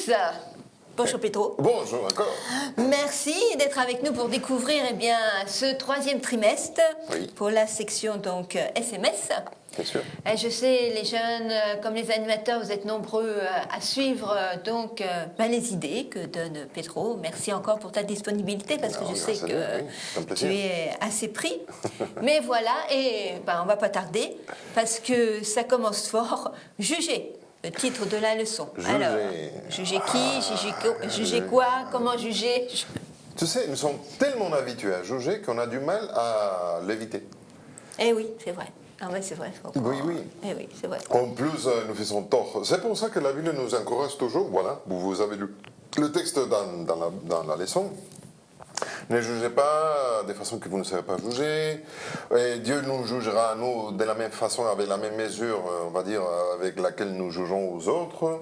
tous. Bonjour Petro. Bonjour encore. Merci d'être avec nous pour découvrir ce troisième trimestre pour la section donc SMS. Bien sûr. Je sais, les jeunes comme les animateurs, vous êtes nombreux à suivre donc les idées que donne Petro. Merci encore pour ta disponibilité parce que je sais que tu es assez pris. Mais voilà, et on va pas tarder parce que ça commence fort. Juger. Le titre de la leçon. Juger. Alors, juger qui, juger quoi, comment juger. Tu sais, nous sommes tellement habitués à juger qu'on a du mal à l'éviter. Eh oui, c'est vrai. Ah ouais, c'est vrai. Oui, oui. Eh oui, c'est vrai. En plus, nous faisons tort. C'est pour ça que la Bible nous encourage toujours. Voilà, vous avez lu le texte dans la leçon. Ne jugez pas de façon que vous ne savez pas juger. Et Dieu nous jugera, nous, de la même façon, avec la même mesure, on va dire, avec laquelle nous jugeons aux autres.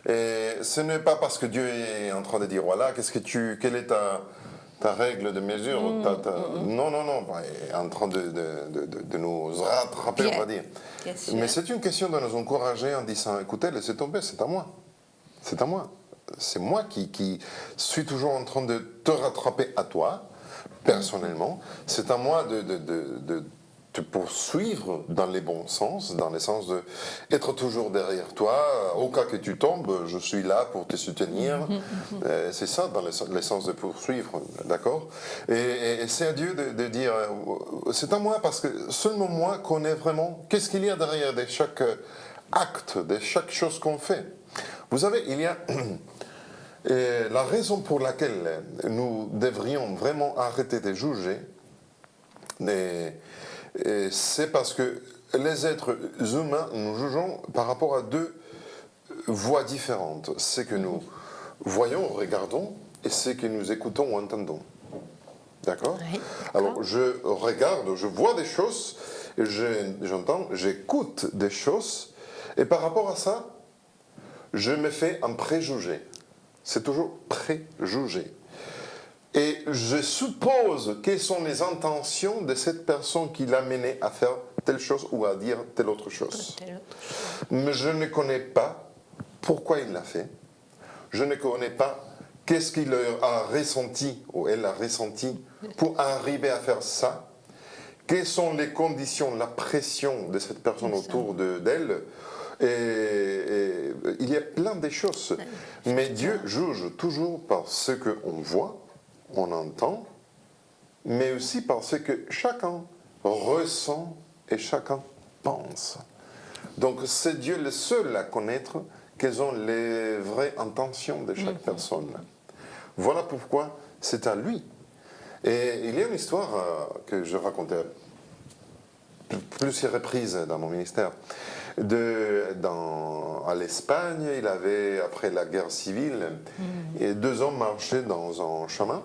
Et ce n'est pas parce que Dieu est en train de dire, voilà, quelle est ta règle de mesure. Non, il est en train de nous rattraper, on va dire. Mais c'est une question de nous encourager en disant, écoutez, laissez tomber, c'est à moi. C'est à moi. C'est moi qui suis toujours en train de te rattraper à toi, personnellement. C'est à moi de te poursuivre dans les bons sens, dans le sens d'être toujours derrière toi. Au cas que tu tombes, je suis là pour te soutenir. C'est ça, dans le sens de poursuivre, d'accord? Et c'est à Dieu de dire, c'est à moi, parce que seulement moi connais vraiment qu'est-ce qu'il y a derrière de chaque acte, de chaque chose qu'on fait. Vous savez, il y a la raison pour laquelle nous devrions vraiment arrêter de juger, c'est parce que les êtres humains, nous jugeons par rapport à deux voies différentes. C'est que nous voyons, regardons, et c'est que nous écoutons ou entendons. D'accord ? Oui. Alors, je regarde, je vois des choses, j'entends, j'écoute des choses, et par rapport à ça, je me fais un préjugé. C'est toujours préjugé. Et je suppose quelles sont les intentions de cette personne qui l'a mené à faire telle chose ou à dire telle autre chose. Mais je ne connais pas pourquoi il l'a fait. Je ne connais pas qu'est-ce qu'il a ressenti ou elle a ressenti pour arriver à faire ça. Quelles sont les conditions, la pression de cette personne autour d'elle. Et il y a plein de choses. Mais Dieu juge toujours par ce qu'on voit, on entend, mais aussi par ce que chacun ressent et chacun pense. Donc c'est Dieu le seul à connaître quelles sont les vraies intentions de chaque personne. Voilà pourquoi c'est à lui. Et il y a une histoire que je racontais plusieurs reprises dans mon ministère. À l'Espagne, il avait, après la guerre civile, et deux hommes marchaient dans un chemin,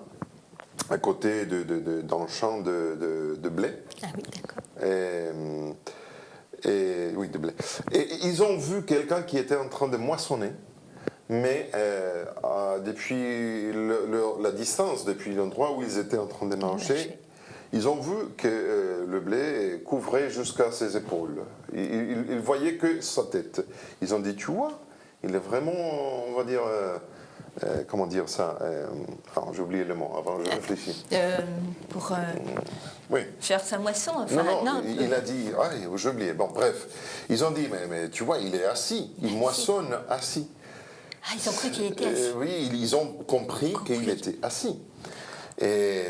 à côté d'un champ de blé. Ah oui, d'accord. Oui, de blé. Et ils ont vu quelqu'un qui était en train de moissonner, mais depuis la distance, depuis l'endroit où ils étaient en train de marcher, ils ont vu que le blé couvrait jusqu'à ses épaules. Ils voyaient que sa tête. Ils ont dit, tu vois, il est vraiment, on va dire, comment dire ça, j'ai oublié le mot, avant je réfléchis. Pour oui. faire sa moisson, enfin, non, il a dit, j'ai oublié, bon bref. Ils ont dit, mais tu vois, il est assis, il moissonne assis. Ah, ils ont cru qu'il était assis. Oui, ils ont compris qu'il était assis. Et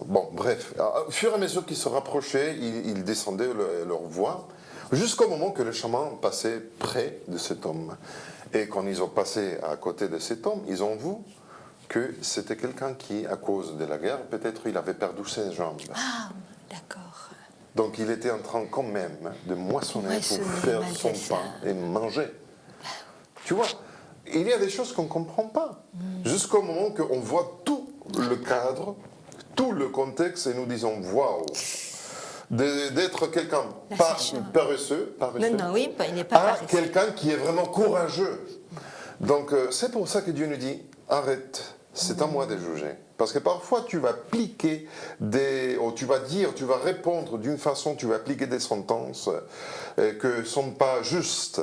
bon, bref, au fur et à mesure qu'ils se rapprochaient, ils descendaient leur voie, jusqu'au moment que le chemin passait près de cet homme. Et quand ils ont passé à côté de cet homme, ils ont vu que c'était quelqu'un qui, à cause de la guerre, peut-être il avait perdu ses jambes. Ah, d'accord. Donc il était en train quand même de moissonner pour faire son pain et manger. Tu vois, il y a des choses qu'on ne comprend pas. Jusqu'au moment qu'on voit tout le cadre, tout le contexte, et nous disons, waouh, d'être quelqu'un paresseux, non, oui, il n'est pas paresseux. Quelqu'un qui est vraiment courageux. Donc c'est pour ça que Dieu nous dit, arrête, c'est à moi de juger. Parce que parfois tu vas appliquer tu vas répondre d'une façon, tu vas appliquer des sentences que ne sont pas justes.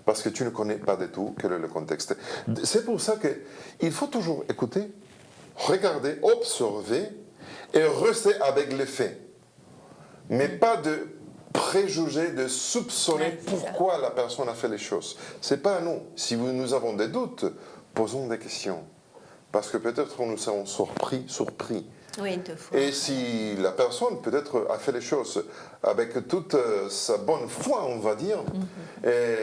parce que tu ne connais pas du tout quel est le contexte. C'est pour ça qu'il faut toujours écouter, regarder, observer et rester avec les faits. Mais pas de préjuger, de soupçonner pourquoi la personne a fait les choses. C'est pas à nous. Si nous avons des doutes, posons des questions. Parce que peut-être nous serons surpris. Oui, deux fois. Et si la personne peut-être a fait les choses avec toute sa bonne foi, on va dire,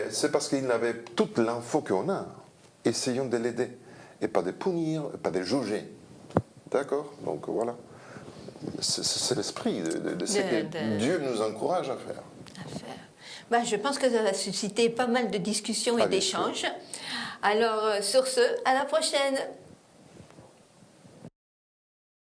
c'est parce qu'il avait toute l'info qu'on a. Essayons de l'aider. Et pas de punir, pas de juger. D'accord? Donc voilà. C'est l'esprit de ce que Dieu nous encourage à faire. Ben, je pense que ça va susciter pas mal de discussions et d'échanges. Alors, sur ce, à la prochaine.